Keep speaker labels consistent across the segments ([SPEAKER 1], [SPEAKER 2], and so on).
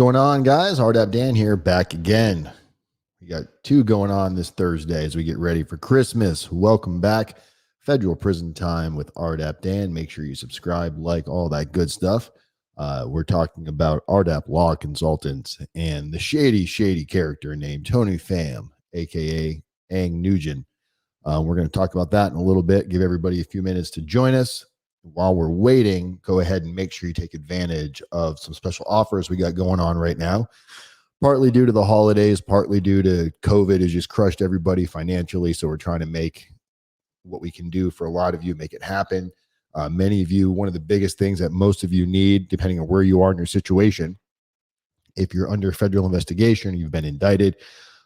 [SPEAKER 1] going on, guys? RDAP Dan here, back again. We got two going on this Thursday as we get ready for Christmas. Welcome back. Federal Prison Time with RDAP Dan. Make sure you subscribe, like, all that good stuff. We're talking about RDAP law consultants and the shady character named Tony Pham, aka Anh Nguyen. We're going to talk about that in a little bit. Give everybody a few minutes to join us. While we're waiting, go ahead and make sure you take advantage of some special offers we got going on right now. Partly due to the holidays, partly due to COVID has just crushed everybody financially. So we're trying to make what we can do for a lot of you, make it happen. Many of you, one of the biggest things that most of you need, depending on where you are in your situation, if you're under federal investigation, you've been indicted,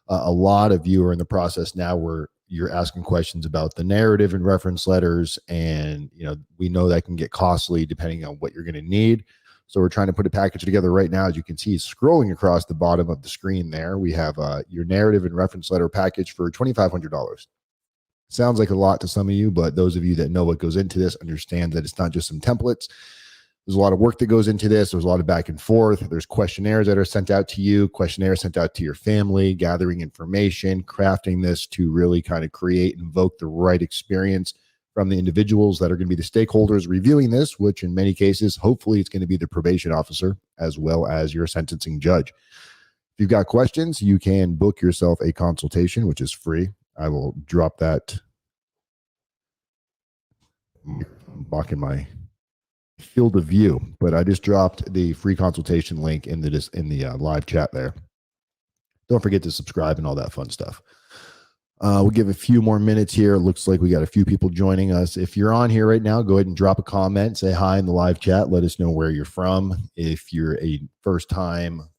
[SPEAKER 1] a lot of you are in the process now where you're asking questions about the narrative and reference letters. And, we know that can get costly depending on what you're going to need. So we're trying to put a package together right now. As you can see, scrolling across the bottom of the screen there, we have your narrative and reference letter package for $2,500. Sounds like a lot to some of you, but those of you that know what goes into this understand that it's not just some templates. There's a lot of work that goes into this. There's a lot of back and forth. There's questionnaires that are sent out to you, questionnaires sent out to your family, gathering information, crafting this to really kind of create and invoke the right experience from the individuals that are going to be the stakeholders reviewing this, which in many cases, hopefully it's going to be the probation officer as well as your sentencing judge. If you've got questions, you can book yourself a consultation, which is free. I will drop that. I'm blocking my field of view, but I just dropped the free consultation link in the live chat there. Don't forget to subscribe and all that fun stuff. We'll give a few more minutes here. It looks like we got a few people joining us. If you're on here right now, go ahead and drop a comment, say hi in the live chat. Let us know where you're from. If you're a first-time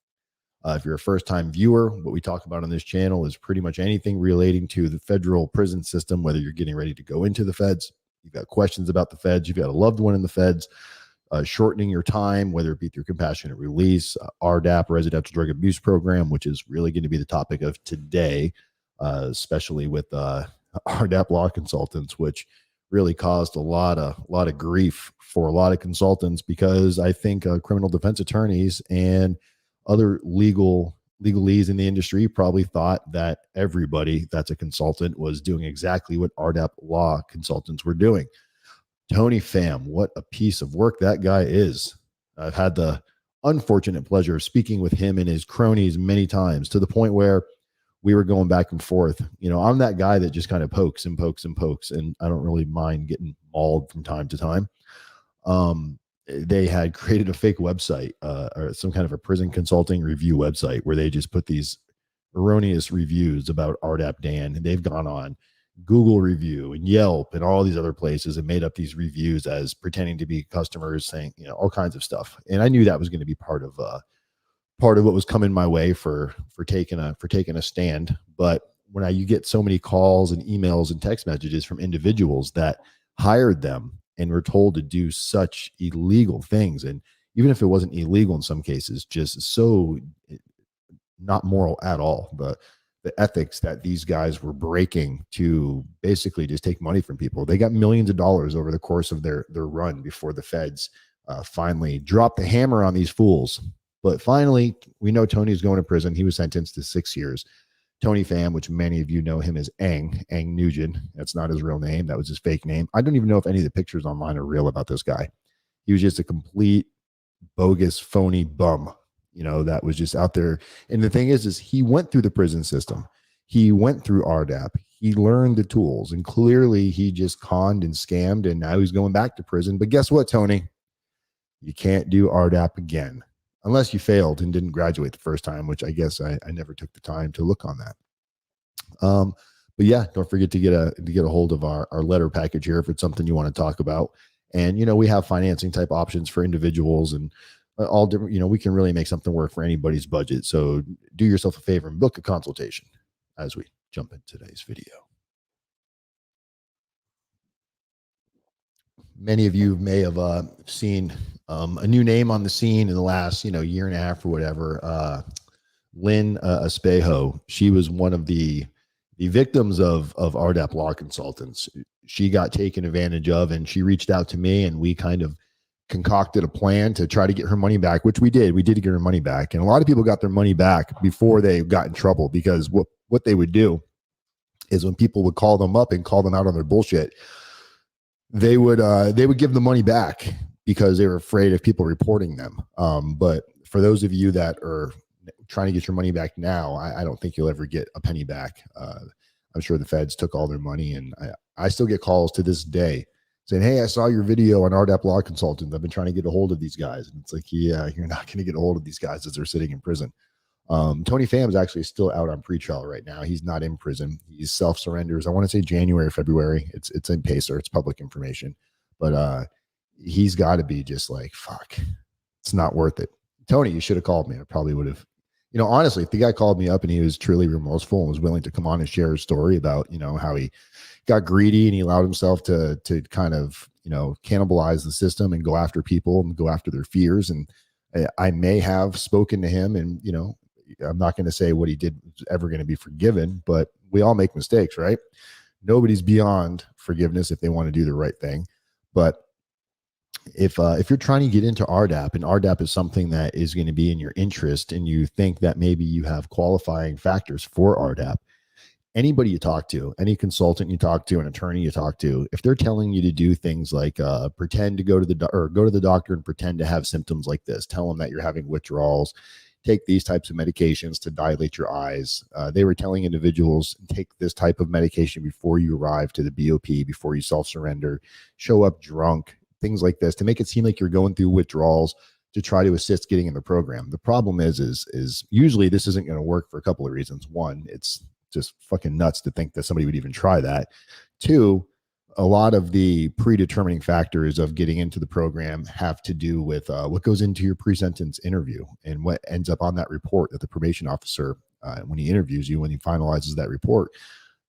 [SPEAKER 1] viewer, what we talk about on this channel is pretty much anything relating to the federal prison system, whether you're getting ready to go into the feds, you've got questions about the feds, you've got a loved one in the feds, shortening your time, whether it be through compassionate release, RDAP, residential drug abuse program, which is really going to be the topic of today, especially with RDAP law consultants, which really caused a lot of grief for a lot of consultants, because I think criminal defense attorneys and other legalese in the industry probably thought that everybody that's a consultant was doing exactly what RDAP law consultants were doing. Tony Pham, what a piece of work that guy is. I've had the unfortunate pleasure of speaking with him and his cronies many times, to the point where we were going back and forth. I'm that guy that just kind of pokes and pokes and pokes, and I don't really mind getting mauled from time to time. They had created a fake website, or some kind of a prison consulting review website, where they just put these erroneous reviews about RDAP Dan, and they've gone on Google review and Yelp and all these other places and made up these reviews as pretending to be customers, saying, all kinds of stuff. And I knew that was going to be part of what was coming my way for taking a stand. But when you get so many calls and emails and text messages from individuals that hired them and were told to do such illegal things, and even if it wasn't illegal in some cases, just so not moral at all, the ethics that these guys were breaking to basically just take money from people. They got millions of dollars over the course of their run before the feds finally dropped the hammer on these fools. But finally, we know Tony's going to prison. He was sentenced to 6 years. Tony Pham, which many of you know him as Anh Nguyen. That's not his real name. That was his fake name. I don't even know if any of the pictures online are real about this guy. He was just a complete bogus, phony bum, that was just out there. And the thing is he went through the prison system. He went through RDAP. He learned the tools, and clearly he just conned and scammed, and now he's going back to prison. But guess what, Tony? You can't do RDAP again, unless you failed and didn't graduate the first time, which I guess I never took the time to look on that. But yeah, don't forget to get a hold of our letter package here if it's something you want to talk about. And, we have financing type options for individuals and all different, we can really make something work for anybody's budget. So do yourself a favor and book a consultation as we jump into today's video. Many of you may have seen a new name on the scene in the last, year and a half or whatever. Lynn Espejo. She was one of the victims of RDAP law consultants. She got taken advantage of, and she reached out to me, and we kind of concocted a plan to try to get her money back, which we did. We did get her money back. And a lot of people got their money back before they got in trouble, because what they would do is when people would call them up and call them out on their bullshit, they would give the money back because they were afraid of people reporting them. But for those of you that are trying to get your money back now, I don't think you'll ever get a penny back. I'm sure the feds took all their money, and I still get calls to this day saying, hey, I saw your video on RDAP Law Consultants. I've been trying to get a hold of these guys. And it's like, yeah, you're not going to get a hold of these guys as they're sitting in prison. Tony Pham is actually still out on pretrial right now. He's not in prison. He's self-surrenders. I want to say January or February. It's in Pacer. It's public information. But he's got to be just like, fuck, it's not worth it. Tony, you should have called me. I probably would have. You know, honestly, if the guy called me up and he was truly remorseful and was willing to come on and share his story about, you know, how he got greedy and he allowed himself to kind of, you know, cannibalize the system and go after people and go after their fears. And I may have spoken to him, and, you know, I'm not going to say what he did was ever going to be forgiven, but we all make mistakes, right? Nobody's beyond forgiveness if they want to do the right thing. But if you're trying to get into RDAP, and RDAP is something that is going to be in your interest, and you think that maybe you have qualifying factors for RDAP, anybody you talk to, any consultant you talk to, an attorney you talk to, if they're telling you to do things like pretend to go to the doctor and pretend to have symptoms like this, tell them that you're having withdrawals, take these types of medications to dilate your eyes. They were telling individuals, take this type of medication before you arrive to the BOP, before you self-surrender, show up drunk, things like this, to make it seem like you're going through withdrawals to try to assist getting in the program. The problem is usually this isn't going to work for a couple of reasons. One, it's just fucking nuts to think that somebody would even try that. Two, a lot of the predetermining factors of getting into the program have to do with what goes into your pre-sentence interview and what ends up on that report that the probation officer, when he interviews you, when he finalizes that report,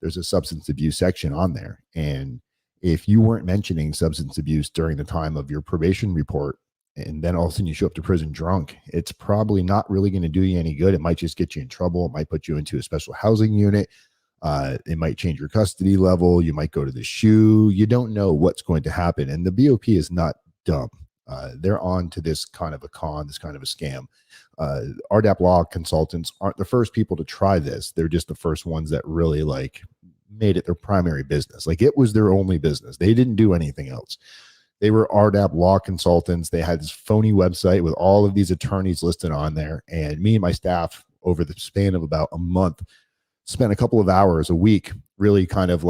[SPEAKER 1] there's a substance abuse section on there. And if you weren't mentioning substance abuse during the time of your probation report, and then all of a sudden you show up to prison drunk, it's probably not really going to do you any good. It might just get you in trouble. It might put you into a special housing unit. It might change your custody level. You might go to the SHU. You don't know what's going to happen. And the BOP is not dumb. They're on to this kind of a con, this kind of a scam. RDAP Law Consultants aren't the first people to try this. They're just the first ones that really made it their primary business. Like, it was their only business. They didn't do anything else. They were RDAP Law Consultants. They had this phony website with all of these attorneys listed on there. And me and my staff, over the span of about a month, spent a couple of hours a week really kind of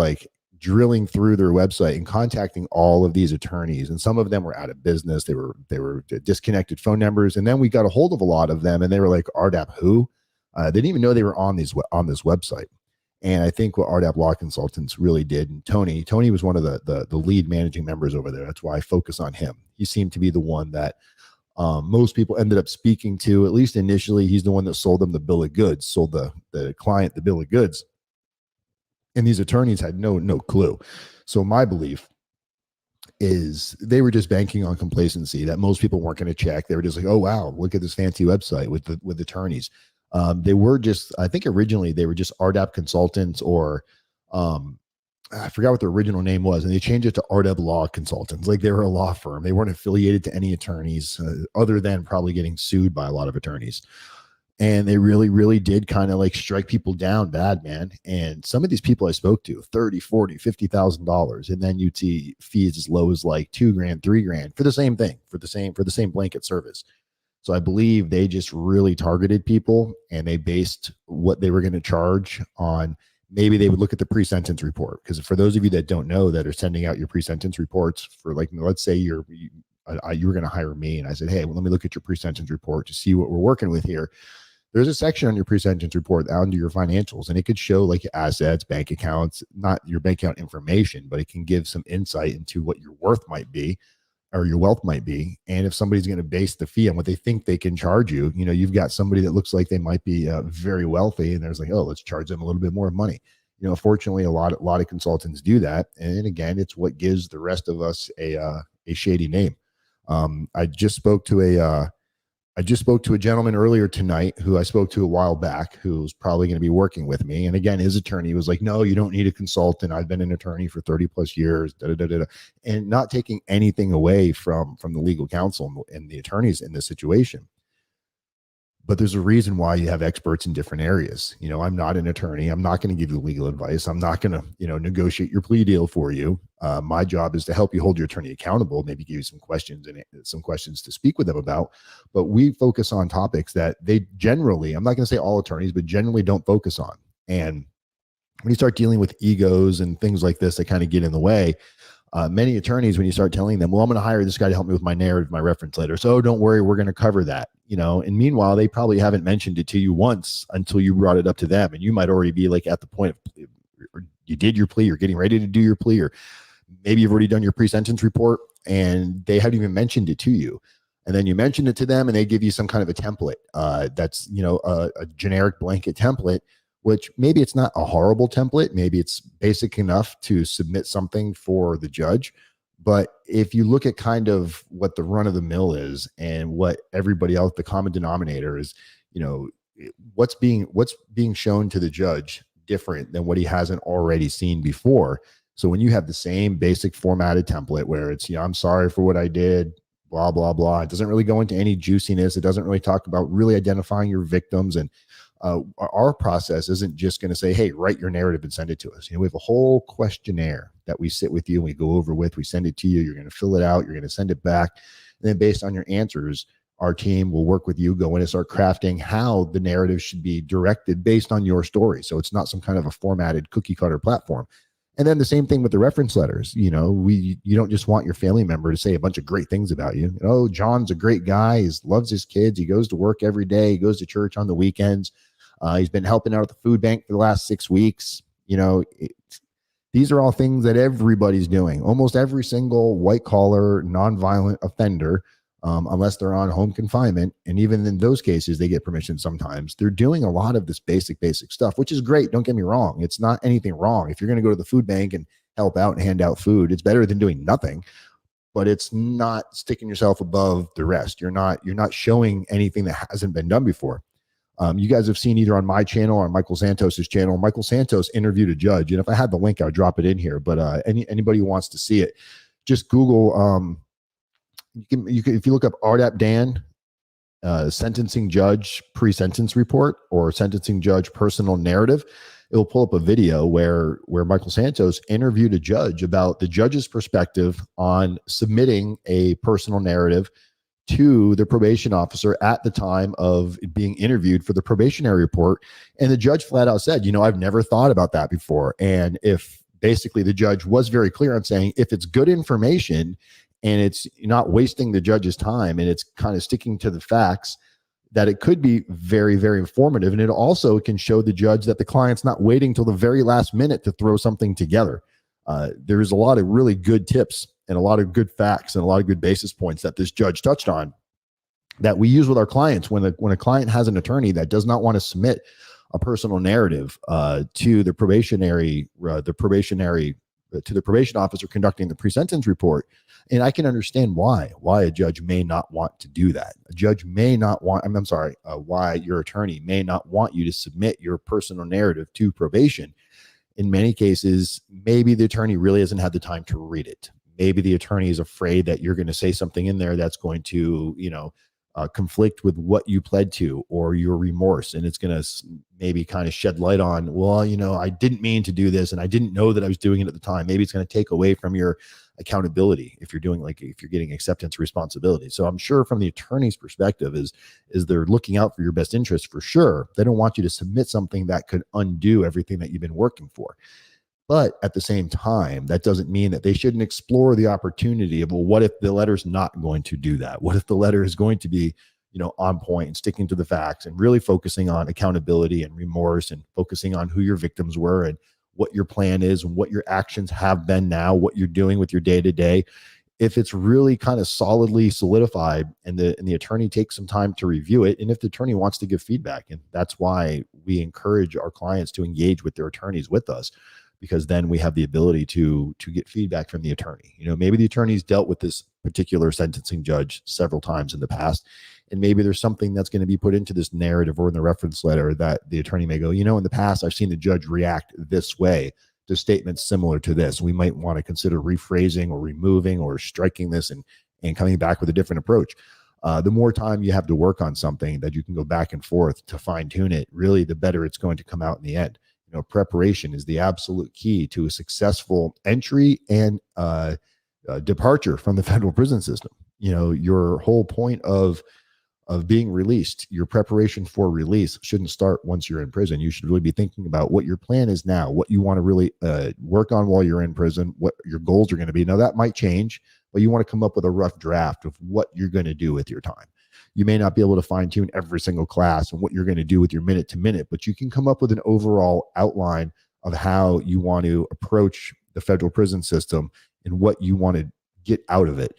[SPEAKER 1] drilling through their website and contacting all of these attorneys. And some of them were out of business. They were disconnected phone numbers. And then we got a hold of a lot of them, and they were like, RDAP who? They didn't even know they were on this website. And I think what RDAP Law Consultants really did, and Tony was one of the lead managing members over there. That's why I focus on him. He seemed to be the one that most people ended up speaking to, at least initially. He's the one that sold them the bill of goods, sold the client the bill of goods. And these attorneys had no clue. So my belief is they were just banking on complacency, that most people weren't going to check. They were just like, oh, wow, look at this fancy website with attorneys. They were just, I think originally they were just RDAP Consultants, or I forgot what the original name was, and they changed it to RDAP Law Consultants. Like, they were a law firm. They weren't affiliated to any attorneys other than probably getting sued by a lot of attorneys. And they really, really did kind of strike people down bad, man. And some of these people I spoke to, $30,000, $40,000, $50,000. And then you'd see fees as low as $2,000, $3,000 for the same thing, for the same blanket service. So I believe they just really targeted people, and they based what they were going to charge on. Maybe they would look at the pre-sentence report, because for those of you that don't know, that are sending out your pre-sentence reports for, let's say you were going to hire me, and I said, hey, well, let me look at your pre-sentence report to see what we're working with here. There's a section on your pre-sentence report under your financials, and it could show your assets, bank accounts, not your bank account information, but it can give some insight into what your worth might be, or your wealth might be. And if somebody's going to base the fee on what they think they can charge you, you've got somebody that looks like they might be very wealthy, and there's oh, let's charge them a little bit more money. Fortunately, a lot of consultants do that. And again, it's what gives the rest of us a shady name. I just spoke to I just spoke to a gentleman earlier tonight who I spoke to a while back, who's probably going to be working with me. And again, his attorney was like, no, you don't need a consultant. I've been an attorney for 30 plus years, and not taking anything away from the legal counsel and the attorneys in this situation. But there's a reason why you have experts in different areas. I'm not an attorney. I'm not going to give you legal advice. I'm not going to, negotiate your plea deal for you. My job is to help you hold your attorney accountable, maybe give you some questions to speak with them about. But we focus on topics that they generally, I'm not going to say all attorneys, but generally don't focus on. And when you start dealing with egos and things like this that kind of get in the way, many attorneys, when you start telling them, well, I'm going to hire this guy to help me with my narrative, my reference letter. So don't worry, we're going to cover that, and meanwhile, they probably haven't mentioned it to you once until you brought it up to them. And you might already be like at the point of, or you did your plea, you're getting ready to do your plea, or maybe you've already done your pre-sentence report and they haven't even mentioned it to you. And then you mention it to them and they give you some kind of a template that's, a generic blanket template, which maybe it's not a horrible template. Maybe it's basic enough to submit something for the judge. But if you look at kind of what the run of the mill is and what everybody else, the common denominator is, what's being shown to the judge different than what he hasn't already seen before. So when you have the same basic formatted template where it's, I'm sorry for what I did, blah, blah, blah. It doesn't really go into any juiciness. It doesn't really talk about really identifying your victims. And our process isn't just going to say, hey, write your narrative and send it to us. We have a whole questionnaire that we sit with you and we go over with, we send it to you. You're going to fill it out. You're going to send it back. And then based on your answers, our team will work with you, go in and start crafting how the narrative should be directed based on your story. So it's not some kind of a formatted cookie cutter platform. And then the same thing with the reference letters. You don't just want your family member to say a bunch of great things about you. Oh, John's a great guy. He loves his kids. He goes to work every day. He goes to church on the weekends. He's been helping out at the food bank for the last 6 weeks. These are all things that everybody's doing. Almost every single white collar, nonviolent offender, unless they're on home confinement. And even in those cases, they get permission sometimes. They're doing a lot of this basic stuff, which is great. Don't get me wrong. It's not anything wrong. If you're going to go to the food bank and help out and hand out food, it's better than doing nothing. But it's not sticking yourself above the rest. You're not showing anything that hasn't been done before. You guys have seen either on my channel or Michael Santos's channel. Michael Santos interviewed a judge, and if I had the link, I'll drop it in here. But anybody who wants to see it, just Google. You can if you look up RDAP Dan, sentencing judge pre-sentence report or sentencing judge personal narrative, it will pull up a video where Michael Santos interviewed a judge about the judge's perspective on submitting a personal narrative to the probation officer at the time of being interviewed for the probationary report. And the judge flat out said, I've never thought about that before. And if basically the judge was very clear on saying, if it's good information and it's not wasting the judge's time and it's kind of sticking to the facts, that it could be very, very informative. And it also can show the judge that the client's not waiting till the very last minute to throw something together. There's a lot of really good tips and a lot of good facts and a lot of good basis points that this judge touched on that we use with our clients when a client has an attorney that does not want to submit a personal narrative to the probation officer conducting the pre-sentence report. And I can understand why a judge may not want to do that. A judge may not want, why your attorney may not want you to submit your personal narrative to probation. In many cases, maybe the attorney really hasn't had the time to read it. Maybe the attorney is afraid that you're going to say something in there that's going to, conflict with what you pled to or your remorse. And it's going to maybe kind of shed light on, well, I didn't mean to do this and I didn't know that I was doing it at the time. Maybe it's going to take away from your accountability if you're getting acceptance responsibility. So I'm sure from the attorney's perspective is they're looking out for your best interest for sure. They don't want you to submit something that could undo everything that you've been working for. But at the same time, that doesn't mean that they shouldn't explore the opportunity of, well, what if the letter's not going to do that? What if the letter is going to be, on point and sticking to the facts and really focusing on accountability and remorse and focusing on who your victims were and what your plan is and what your actions have been now, what you're doing with your day-to-day. If it's really kind of solidly solidified and the attorney takes some time to review it, and if the attorney wants to give feedback, and that's why we encourage our clients to engage with their attorneys with us, because then we have the ability to get feedback from the attorney. Maybe the attorney's dealt with this particular sentencing judge several times in the past, And maybe there's something that's going to be put into this narrative or in the reference letter that the attorney may go, you know, in the past, I've seen the judge react this way to statements similar to this. We might want to consider rephrasing or removing or striking this and coming back with a different approach. The more time you have to work on something that you can go back and forth to fine tune it, really, the better it's going to come out in the end. You know, preparation is the absolute key to a successful entry and departure from the federal prison system. You know, your whole point of being released, your preparation for release shouldn't start once you're in prison. You should really be thinking about what your plan is now, what you want to really work on while you're in prison, what your goals are going to be. Now, that might change, but you want to come up with a rough draft of what you're going to do with your time. You may not be able to fine tune every single class and what you're going to do with your minute to minute, but you can come up with an overall outline of how you want to approach the federal prison system and what you want to get out of it.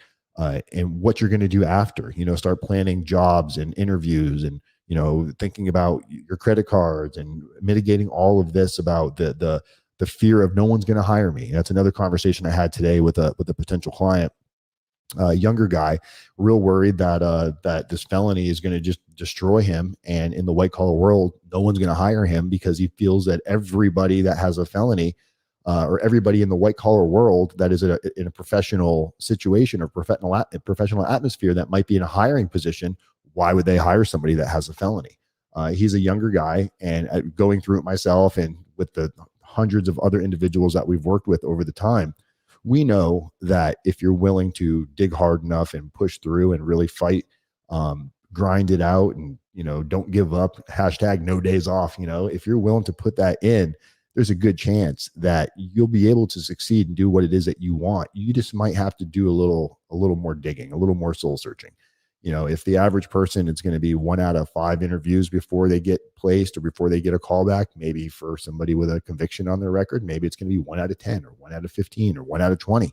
[SPEAKER 1] And what you're going to do after, you know, start planning jobs and interviews and, you know, thinking about your credit cards and mitigating all of this about the fear of no one's going to hire me. That's another conversation I had today with a potential client, younger guy, real worried that this felony is going to just destroy him. And in the white collar world, no one's going to hire him because he feels that everybody that has a felony or everybody in the white collar world that is in a professional situation or professional atmosphere that might be in a hiring position, why would they hire somebody that has a felony? He's a younger guy, and going through it myself and with the hundreds of other individuals that we've worked with over the time, we know that if you're willing to dig hard enough and push through and really fight, grind it out, and, you know, don't give up, hashtag no days off, you know, if you're willing to put that in, there's a good chance that you'll be able to succeed and do what it is that you want. You just might have to do a little more digging, a little more soul searching. You know, if the average person, it's going to be 1 out of 5 interviews before they get placed or before they get a callback. Maybe for somebody with a conviction on their record, maybe it's going to be 1 out of 10 or 1 out of 15 or 1 out of 20.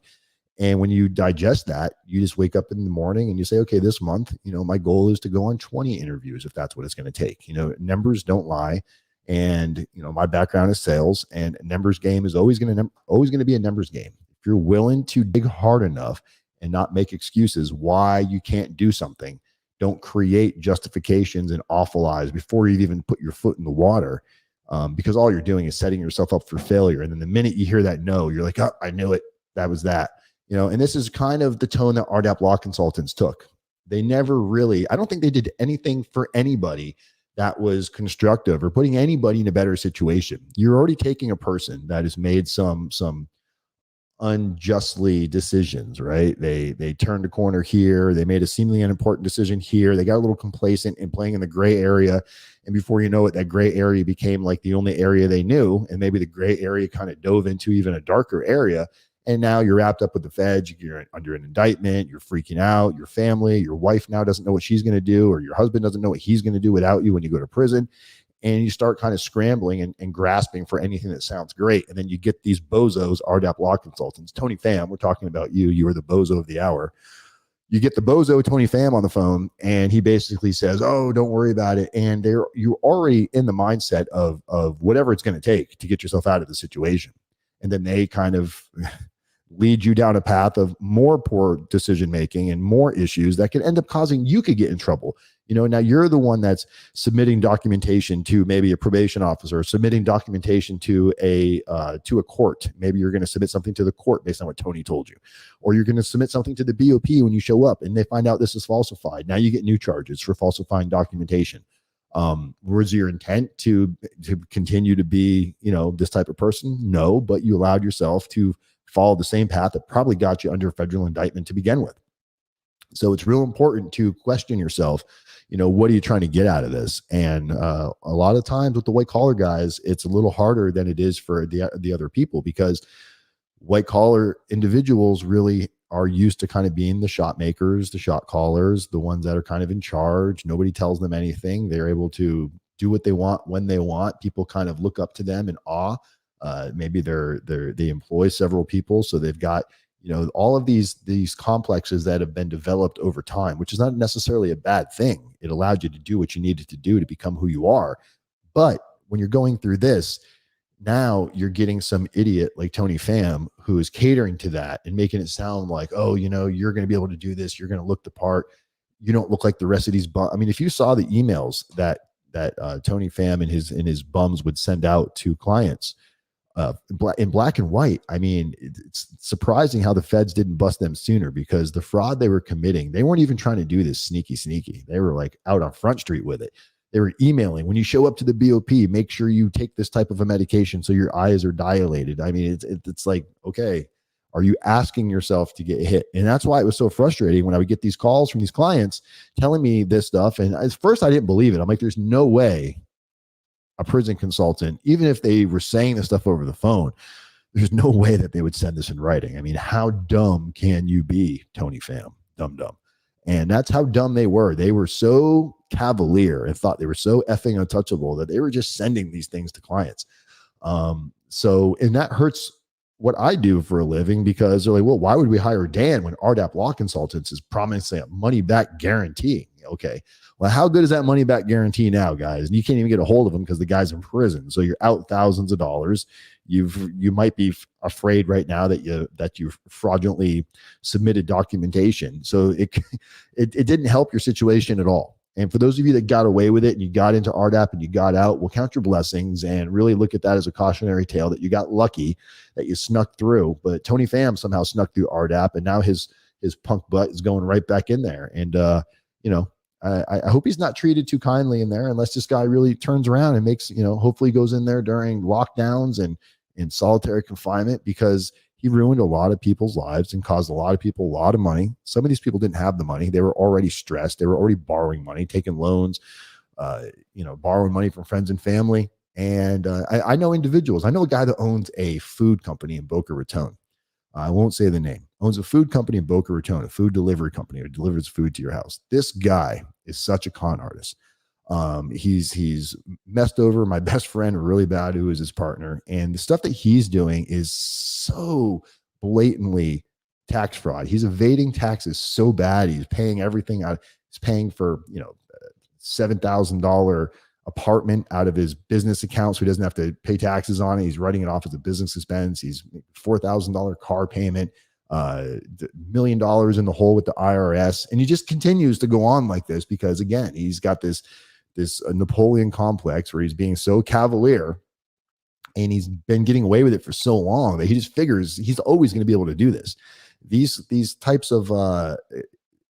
[SPEAKER 1] And when you digest that, you just wake up in the morning and you say, okay, this month, you know, my goal is to go on 20 interviews if that's what it's going to take. You know, numbers don't lie. And, you know, my background is sales, and a numbers game is always going to be a numbers game. If you're willing to dig hard enough and not make excuses why you can't do something, don't create justifications and awful lies before you even put your foot in the water, because all you're doing is setting yourself up for failure. And then the minute you hear that no, you're like, oh, I knew it. That was that. You know, and this is kind of the tone that RDAP law consultants took. They never really, I don't think they did anything for anybody that was constructive or putting anybody in a better situation. You're already taking a person that has made some unjustly decisions, right? They turned a corner here. They made a seemingly unimportant decision here. They got a little complacent in playing in the gray area. And before you know it, that gray area became like the only area they knew. And maybe the gray area kind of dove into even a darker area. And now you're wrapped up with the feds. You're under an indictment. You're freaking out. Your family, your wife now doesn't know what she's going to do, or your husband doesn't know what he's going to do without you when you go to prison. And you start kind of scrambling and grasping for anything that sounds great. And then you get these bozos, RDAP law consultants. Tony Pham, we're talking about you. You are the bozo of the hour. You get the bozo Tony Pham on the phone, and he basically says, oh, don't worry about it. And you're already in the mindset of whatever it's going to take to get yourself out of the situation. And then they kind of lead you down a path of more poor decision making and more issues that can end up causing you could get in trouble. You know, now you're the one that's submitting documentation to maybe a probation officer, submitting documentation to a court. Maybe you're going to submit something to the court based on what Tony told you, or you're going to submit something to the BOP when you show up and they find out this is falsified. Now you get new charges for falsifying documentation. Was your intent to continue to be, you know, this type of person? No, but you allowed yourself to follow the same path that probably got you under federal indictment to begin with. So it's real important to question yourself, you know, what are you trying to get out of this? And a lot of times with the white collar guys, it's a little harder than it is for the other people, because white collar individuals really are used to kind of being the shot makers, the shot callers, the ones that are kind of in charge. Nobody tells them anything. They're able to do what they want when they want. People kind of look up to them in awe. Maybe they employ several people, so they've got, you know, all of these complexes that have been developed over time, which is not necessarily a bad thing. It allowed you to do what you needed to do to become who you are. But when you're going through this, now you're getting some idiot like Tony Pham who is catering to that and making it sound like, oh, you know, you're going to be able to do this. You're going to look the part. you don't look like the rest of these I mean, if you saw the emails that Tony Pham and his bums would send out to clients in black and white, I mean, it's surprising how the feds didn't bust them sooner, because the fraud they were committing, they weren't even trying to do this sneaky. They were like out on Front Street with it. They were emailing, when you show up to the BOP, make sure you take this type of a medication so your eyes are dilated. I mean, it's like, okay, are you asking yourself to get hit? And that's why it was so frustrating when I would get these calls from these clients telling me this stuff. And at first I didn't believe it. I'm like, there's no way a prison consultant, even if they were saying this stuff over the phone, there's no way that they would send this in writing. I mean, how dumb can you be, Tony Pham? Dumb. And that's how dumb they were. They were so cavalier and thought they were so effing untouchable that they were just sending these things to clients. And that hurts what I do for a living, because they're like, well, why would we hire Dan when RDAP Law Consultants is promising a money back guarantee? Okay. Well, how good is that money back guarantee now, guys? And you can't even get a hold of him because the guy's in prison. So you're out thousands of dollars. You might be afraid right now that you fraudulently submitted documentation. So it didn't help your situation at all. And for those of you that got away with it and you got into RDAP and you got out, well, count your blessings and really look at that as a cautionary tale that you got lucky that you snuck through. But Tony Pham somehow snuck through RDAP, and now his punk butt is going right back in there. And I hope he's not treated too kindly in there, unless this guy really turns around and makes, hopefully goes in there during lockdowns and in solitary confinement, because he ruined a lot of people's lives and caused a lot of people a lot of money. Some of these people didn't have the money. They were already stressed. They were already borrowing money, taking loans, borrowing money from friends and family. And I know individuals. I know a guy that owns a food company in Boca Raton. I won't say the name. Owns a food company in Boca Raton, a food delivery company, or delivers food to your house. This guy is such a con artist. He's messed over my best friend really bad, who is his partner. And the stuff that he's doing is so blatantly tax fraud. He's evading taxes so bad. He's paying everything out. He's paying for, $7,000 apartment out of his business account, so he doesn't have to pay taxes on it. He's writing it off as a business expense. He's $4,000 car payment, $1 million in the hole with the IRS. And he just continues to go on like this because, again, he's got this Napoleon complex where he's being so cavalier, and he's been getting away with it for so long that he just figures he's always going to be able to do this. These types of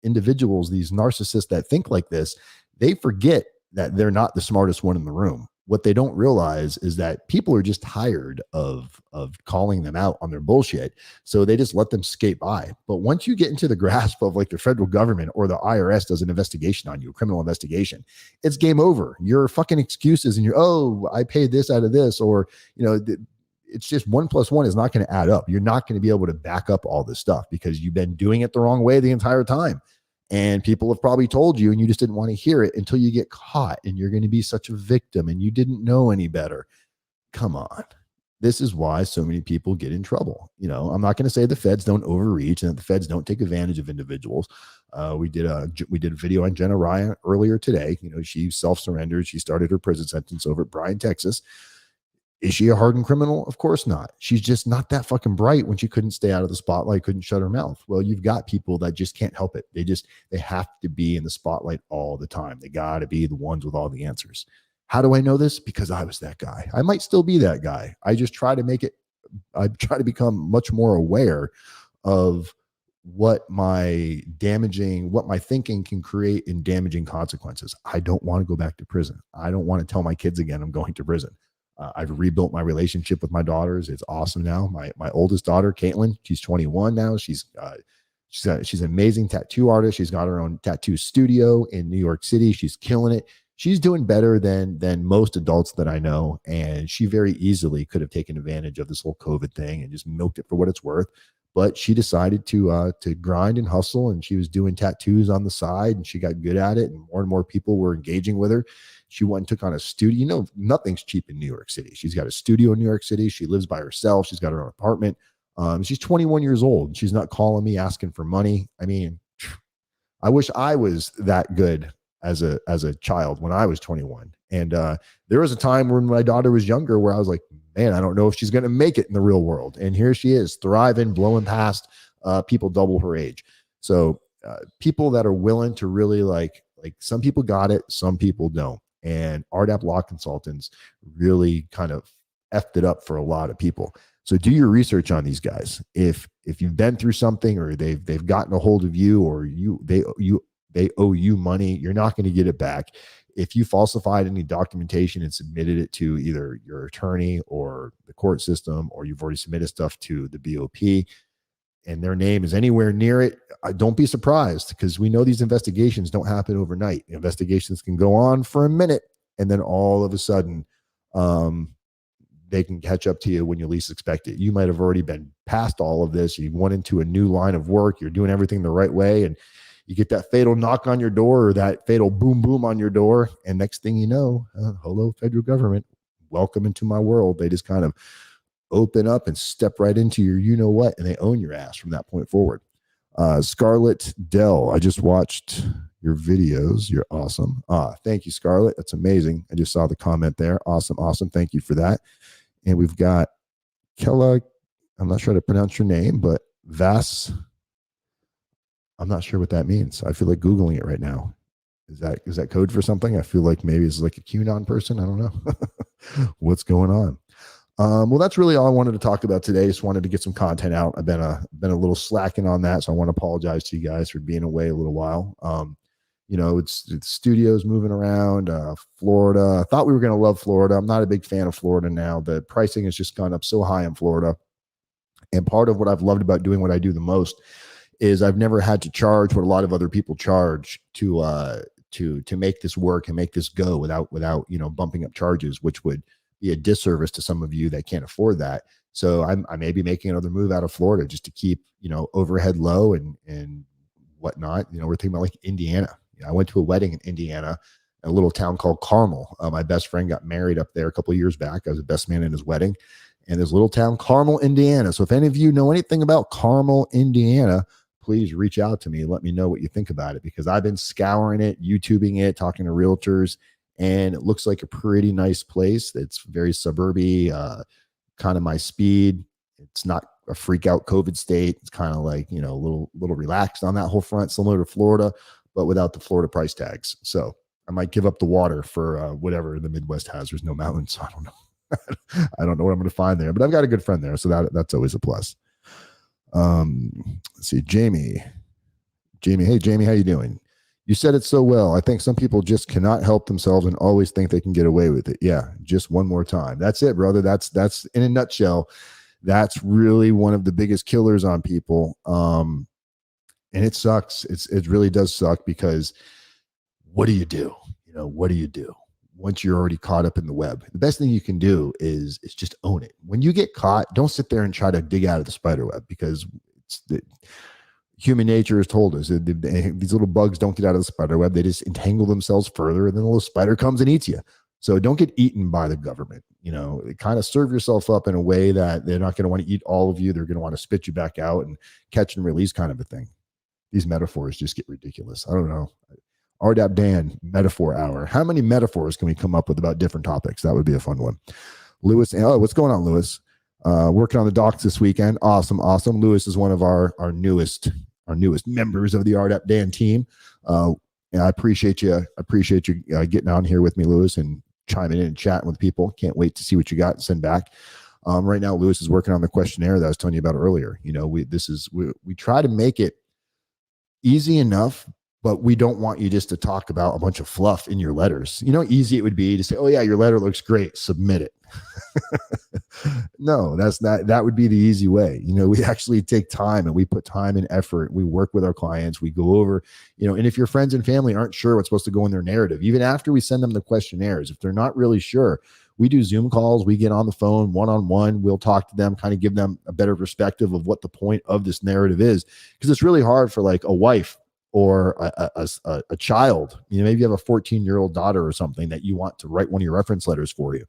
[SPEAKER 1] individuals, these narcissists that think like this, they forget that they're not the smartest one in the room. What they don't realize is that people are just tired of calling them out on their bullshit. So they just let them skate by. But once you get into the grasp of like the federal government or the IRS does an investigation on you, a criminal investigation, it's game over. Your fucking excuses and I paid this out of this, or, it's just 1 + 1 is not going to add up. You're not going to be able to back up all this stuff because you've been doing it the wrong way the entire time. And people have probably told you, and you just didn't want to hear it until you get caught, and you're going to be such a victim and you didn't know any better. Come on. This is why so many people get in trouble. I'm not going to say the feds don't overreach and that the feds don't take advantage of individuals. We did a video on Jenna Ryan earlier today. She self-surrendered. She started her prison sentence over at Bryan, Texas. Is she a hardened criminal? Of course not. She's just not that fucking bright when she couldn't stay out of the spotlight, couldn't shut her mouth. Well, you've got people that just can't help it. They have to be in the spotlight all the time. They got to be the ones with all the answers. How do I know this? Because I was that guy. I might still be that guy. I just try to become much more aware of what my thinking can create in damaging consequences. I don't want to go back to prison. I don't want to tell my kids again I'm going to prison. I've rebuilt my relationship with my daughters. It's awesome now. My oldest daughter, Caitlin, she's 21 now. She's an amazing tattoo artist. She's got her own tattoo studio in New York City. She's killing it. She's doing better than most adults that I know. And she very easily could have taken advantage of this whole COVID thing and just milked it for what it's worth. But she decided to grind and hustle, and she was doing tattoos on the side, and she got good at it, and more people were engaging with her. She went and took on a studio. Nothing's cheap in New York City. She's got a studio in New York City. She lives by herself. She's got her own apartment. She's 21 years old, and she's not calling me asking for money. I mean, I wish I was that good as a child when I was 21. And there was a time when my daughter was younger where I was like, man, I don't know if she's going to make it in the real world. And here she is, thriving, blowing past people double her age. So people that are willing to really like some people got it, some people don't. And RDAP law consultants really kind of effed it up for a lot of people. So do your research on these guys. If you've been through something, or they've gotten a hold of you, or they owe you money, you're not going to get it back. If you falsified any documentation and submitted it to either your attorney or the court system, or you've already submitted stuff to the BOP and their name is anywhere near it, don't be surprised, because we know these investigations don't happen overnight. Investigations can go on for a minute, and then all of a sudden, they can catch up to you when you least expect it. You might have already been past all of this. You went into a new line of work. You're doing everything the right way, and you get that fatal knock on your door, or that fatal boom, boom on your door. And next thing you know, hello, federal government, welcome into my world. They just kind of open up and step right into your you-know-what, and they own your ass from that point forward. Scarlett Dell, I just watched your videos. You're awesome. Thank you, Scarlett. That's amazing. I just saw the comment there. Awesome. Thank you for that. And we've got Kella, I'm not sure how to pronounce your name, but Vass, I'm not sure what that means. I feel like Googling it right now. Is that code for something? I feel like maybe it's like a QAnon person. I don't know. What's going on? Well, that's really all I wanted to talk about today. Just wanted to get some content out. I've been a little slacking on that, so I want to apologize to you guys for being away a little while. It's studios moving around, Florida. I thought we were going to love Florida. I'm not a big fan of Florida now. The pricing has just gone up so high in Florida. And part of what I've loved about doing what I do the most is I've never had to charge what a lot of other people charge to make this work and make this go without bumping up charges, which would be a disservice to some of you that can't afford that. So I may be making another move out of Florida just to keep overhead low and whatnot. We're thinking about like Indiana. I went to a wedding in Indiana, a little town called Carmel. My best friend got married up there a couple of years back. I was the best man in his wedding. And this little town, Carmel, Indiana. So if any of you know anything about Carmel, Indiana, please reach out to me. Let me know what you think about it, because I've been scouring it, YouTubing it, talking to realtors, and it looks like a pretty nice place. It's very suburby, kind of my speed. It's not a freak out COVID state. It's kind of like, a little relaxed on that whole front, similar to Florida, but without the Florida price tags. So I might give up the water for whatever the Midwest has. There's no mountains, so I don't know. I don't know what I'm going to find there, but I've got a good friend there, so that's always a plus. Let's see, Jamie. Hey, Jamie, how you doing? You said it so well. I think some people just cannot help themselves and always think they can get away with it. Yeah, just one more time. That's it, brother. That's in a nutshell. That's really one of the biggest killers on people. And it sucks. It really does suck, because what do you do? What do you do once you're already caught up in the web? The best thing you can do is just own it. When you get caught, don't sit there and try to dig out of the spider web, because human nature has told us that these little bugs don't get out of the spider web. They just entangle themselves further, and then the little spider comes and eats you. So don't get eaten by the government. Kind of serve yourself up in a way that they're not going to want to eat all of you. They're going to want to spit you back out and catch and release kind of a thing. These metaphors just get ridiculous. I don't know. RDAP Dan, metaphor hour. How many metaphors can we come up with about different topics? That would be a fun one. Lewis, what's going on, Lewis? Working on the docs this weekend. Awesome. Lewis is one of our newest members of the RDAP Dan team. And I appreciate you. Getting on here with me, Lewis, and chiming in and chatting with people. Can't wait to see what you got and send back. Right now, Lewis is working on the questionnaire that I was telling you about earlier. We try to make it easy enough, but we don't want you just to talk about a bunch of fluff in your letters. Easy it would be to say, oh yeah, your letter looks great, submit it. No, that would be the easy way. We actually take time, and we put time and effort. We work with our clients. We go over, and if your friends and family aren't sure what's supposed to go in their narrative, even after we send them the questionnaires, if they're not really sure, we do Zoom calls. We get on the phone one-on-one. We'll talk to them, kind of give them a better perspective of what the point of this narrative is, because it's really hard for like a wife or a child. Maybe you have a 14-year-old daughter or something that you want to write one of your reference letters for you.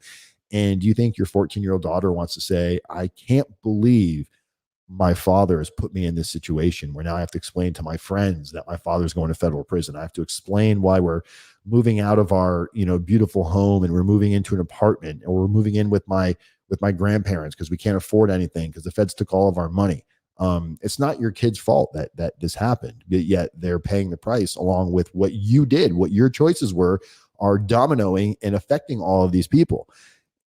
[SPEAKER 1] And you think your 14-year-old daughter wants to say, I can't believe my father has put me in this situation where now I have to explain to my friends that my father's going to federal prison. I have to explain why we're moving out of our, beautiful home and we're moving into an apartment, or we're moving in with my grandparents because we can't afford anything because the feds took all of our money. It's not your kid's fault that this happened, but yet they're paying the price along with what you did, what your choices were, are dominoing and affecting all of these people.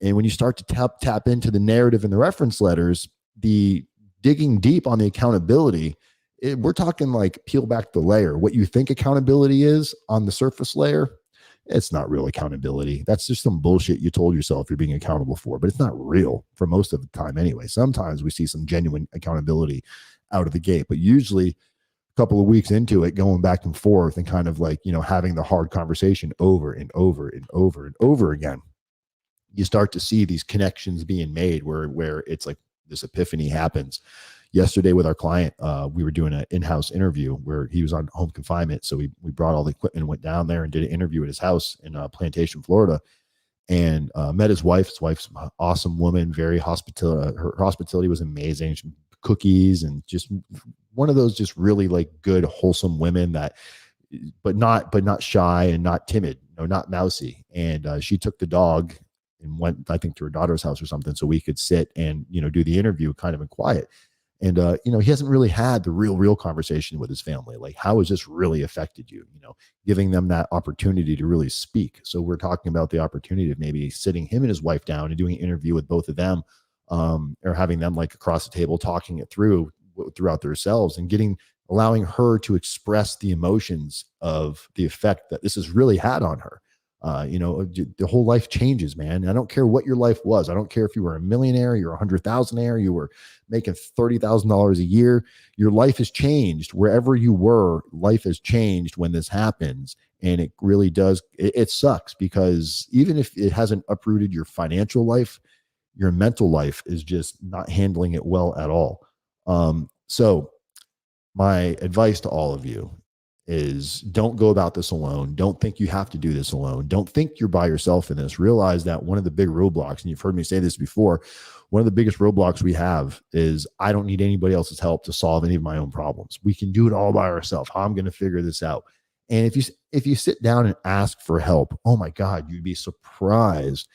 [SPEAKER 1] And when you start to tap into the narrative and the reference letters, the digging deep on the accountability, we're talking like peel back the layer. What you think accountability is on the surface layer, it's not real accountability. That's just some bullshit you told yourself you're being accountable for, but it's not real for most of the time anyway. Sometimes we see some genuine accountability out of the gate, but usually a couple of weeks into it, going back and forth and kind of like, having the hard conversation over and over and over and over again, you start to see these connections being made where it's like this epiphany happens. Yesterday with our client, we were doing an in-house interview where he was on home confinement. So we brought all the equipment and went down there and did an interview at his house in Plantation, Florida, and met his wife. His wife's an awesome woman, very hospitality. Her hospitality was amazing. Cookies and just one of those just really like good, wholesome women that, but not shy and not timid, not mousy. And she took the dog and went, I think, to her daughter's house or something, so we could sit and do the interview kind of in quiet. And, he hasn't really had the real conversation with his family. Like, how has this really affected you? Giving them that opportunity to really speak. So we're talking about the opportunity of maybe sitting him and his wife down and doing an interview with both of them, or having them like across the table, talking it throughout themselves and allowing her to express the emotions of the effect that this has really had on her. The whole life changes, man. I don't care what your life was. I don't care if you were a millionaire, you're 100,000aire, you were making $30,000 a year. Your life has changed. Wherever you were, life has changed when this happens. And it really does. It sucks because even if it hasn't uprooted your financial life, your mental life is just not handling it well at all. So my advice to all of you is don't go about this alone. Don't think you have to do this alone. Don't think you're by yourself in this. Realize that one of the big roadblocks, and you've heard me say this before, one of the biggest roadblocks we have is I don't need anybody else's help to solve any of my own problems. We can do it all by ourselves. How I'm going to figure this out. And if you sit down and ask for help, oh my God, you'd be surprised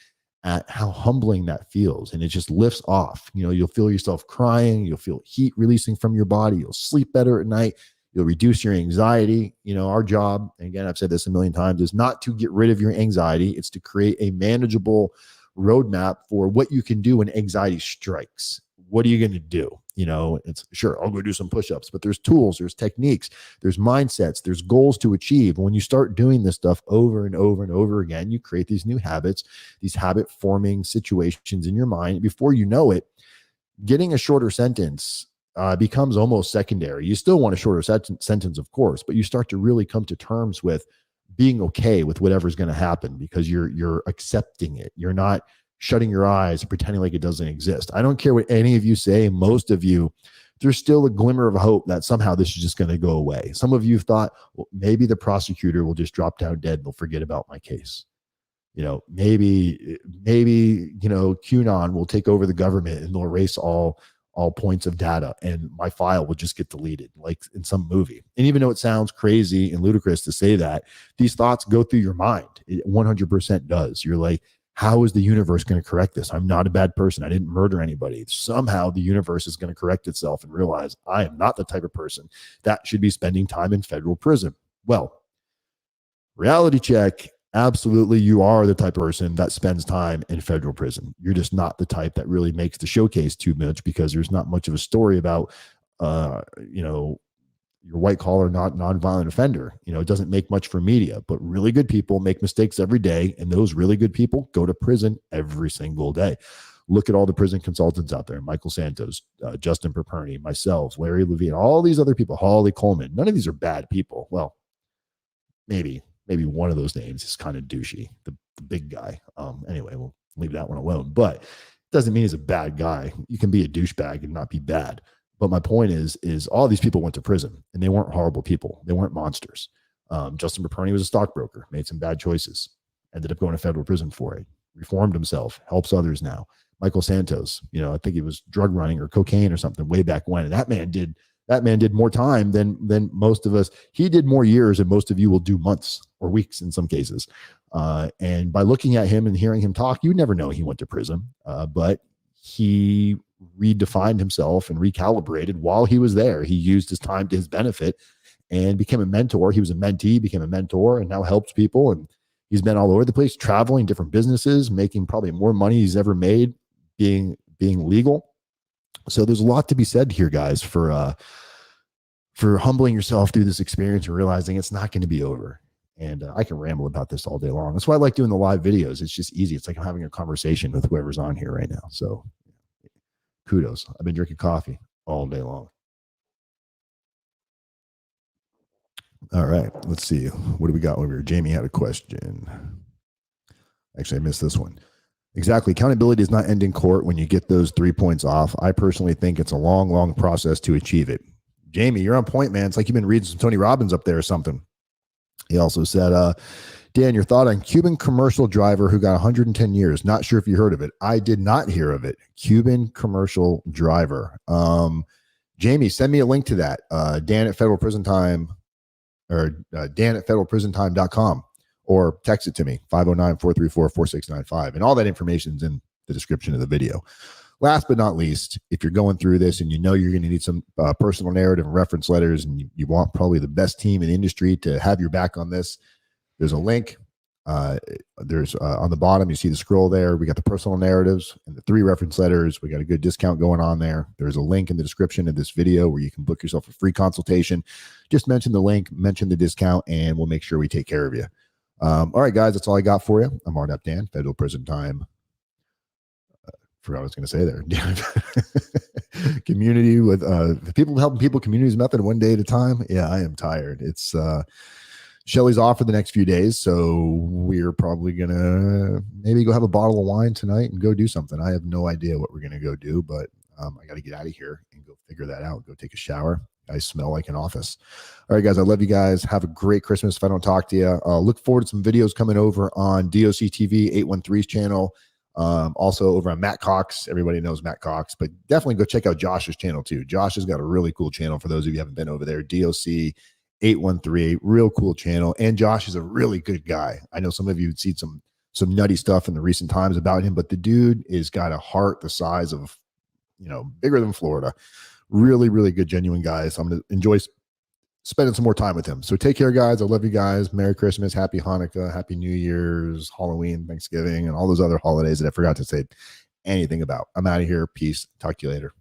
[SPEAKER 1] at how humbling that feels. And it just lifts off. You'll feel yourself crying. You'll feel heat releasing from your body. You'll sleep better at night. You'll reduce your anxiety. Our job, and again, I've said this a million times, is not to get rid of your anxiety. It's to create a manageable roadmap for what you can do when anxiety strikes. What are you going to do? It's sure, I'll go do some push-ups, but there's tools, there's techniques, there's mindsets, there's goals to achieve. And when you start doing this stuff over and over and over again, you create these new habits, these habit-forming situations in your mind. Before you know it, getting a shorter sentence becomes almost secondary. You still want a shorter sentence, of course, but you start to really come to terms with being okay with whatever's going to happen because you're accepting it. You're not shutting your eyes and pretending like it doesn't exist. I don't care what any of you say. Most of you, there's still a glimmer of hope that somehow this is just going to go away. Some of you thought, well, maybe the prosecutor will just drop down dead and they'll forget about my case. Maybe QAnon will take over the government and they'll erase all points of data and my file will just get deleted like in some movie. And even though it sounds crazy and ludicrous to say that, these thoughts go through your mind. It 100% does. You're like, how is the universe going to correct this? I'm not a bad person. I didn't murder anybody. Somehow the universe is going to correct itself and realize I am not the type of person that should be spending time in federal prison. Well, reality check. Absolutely, you are the type of person that spends time in federal prison. You're just not the type that really makes the showcase too much because there's not much of a story about, your white collar, non-violent offender. It doesn't make much for media, but really good people make mistakes every day. And those really good people go to prison every single day. Look at all the prison consultants out there, Michael Santos, Justin Perperny, myself, Larry Levine, all these other people, Holly Coleman. None of these are bad people. Well, maybe one of those names is kind of douchey, the big guy. Anyway, we'll leave that one alone, but it doesn't mean he's a bad guy. You can be a douchebag and not be bad. But my point is all these people went to prison and they weren't horrible people. They weren't monsters. Justin Perperny was a stockbroker, made some bad choices, ended up going to federal prison for it, reformed himself, helps others now. Michael Santos, I think he was drug running or cocaine or something way back when. And that man did more time than most of us. He did more years than most of you will do months or weeks in some cases. And by looking at him and hearing him talk, you never know he went to prison. But he redefined himself and recalibrated while he was there. He used his time to his benefit and became a mentor. He was a mentee, became a mentor, and now helps people. And he's been all over the place, traveling different businesses, making probably more money he's ever made being legal. So there's a lot to be said here, guys, for humbling yourself through this experience and realizing it's not going to be over. And I can ramble about this all day long. That's why I like doing the live videos. It's just easy. It's like I'm having a conversation with whoever's on here right now. So kudos. I've been drinking coffee all day long. All right, let's see. What do we got over here? Jamie had a question. Actually, I missed this one. Exactly. Accountability does not end in court when you get those 3 points off. I personally think it's a long, long process to achieve it. Jamie, you're on point, man. It's like you've been reading some Tony Robbins up there or something. He also said, Dan, your thought on Cuban commercial driver who got 110 years. Not sure if you heard of it. I did not hear of it. Cuban commercial driver. Jamie, send me a link to that. Dan at Federal Prison Time, or Dan at federalprisontime.com, or text it to me, 509-434-4695. And all that information's in the description of the video. Last but not least, if you're going through this and you know you're going to need some personal narrative and reference letters, and you want probably the best team in the industry to have your back on this, there's a link. There's on the bottom, you see the scroll there. We got the personal narratives and the 3 reference letters. We got a good discount going on there. There's a link in the description of this video where you can book yourself a free consultation. Just mention the link, mention the discount, and we'll make sure we take care of you. All right, guys, that's all I got for you. I'm RDAP Dan, Federal Prison Time. Forgot what I was going to say there. Community with people helping people, communities method, one day at a time. Yeah, I am tired. It's Shelly's off for the next few days, so we're probably gonna maybe go have a bottle of wine tonight and go do something. I have no idea what we're gonna go do, but I got to get out of here and go figure that out. Go take a shower. I smell like an office. All right, guys, I love you guys. Have a great Christmas. If I don't talk to you, look forward to some videos coming over on DOC TV 813's channel. Also over on Matt Cox. Everybody knows Matt Cox, but definitely go check out Josh's channel too. Josh has got a really cool channel for those of you who haven't been over there. DOC 813, real cool channel. And Josh is a really good guy. I know some of you have seen some nutty stuff in the recent times about him, but the dude is got a heart the size of, bigger than Florida. Really, really good, genuine guy. So I'm going to enjoy spending some more time with him. So take care, guys. I love you guys. Merry Christmas, Happy Hanukkah, Happy New Year's, Halloween, Thanksgiving, and all those other holidays that I forgot to say anything about. I'm out of here. Peace. Talk to you later.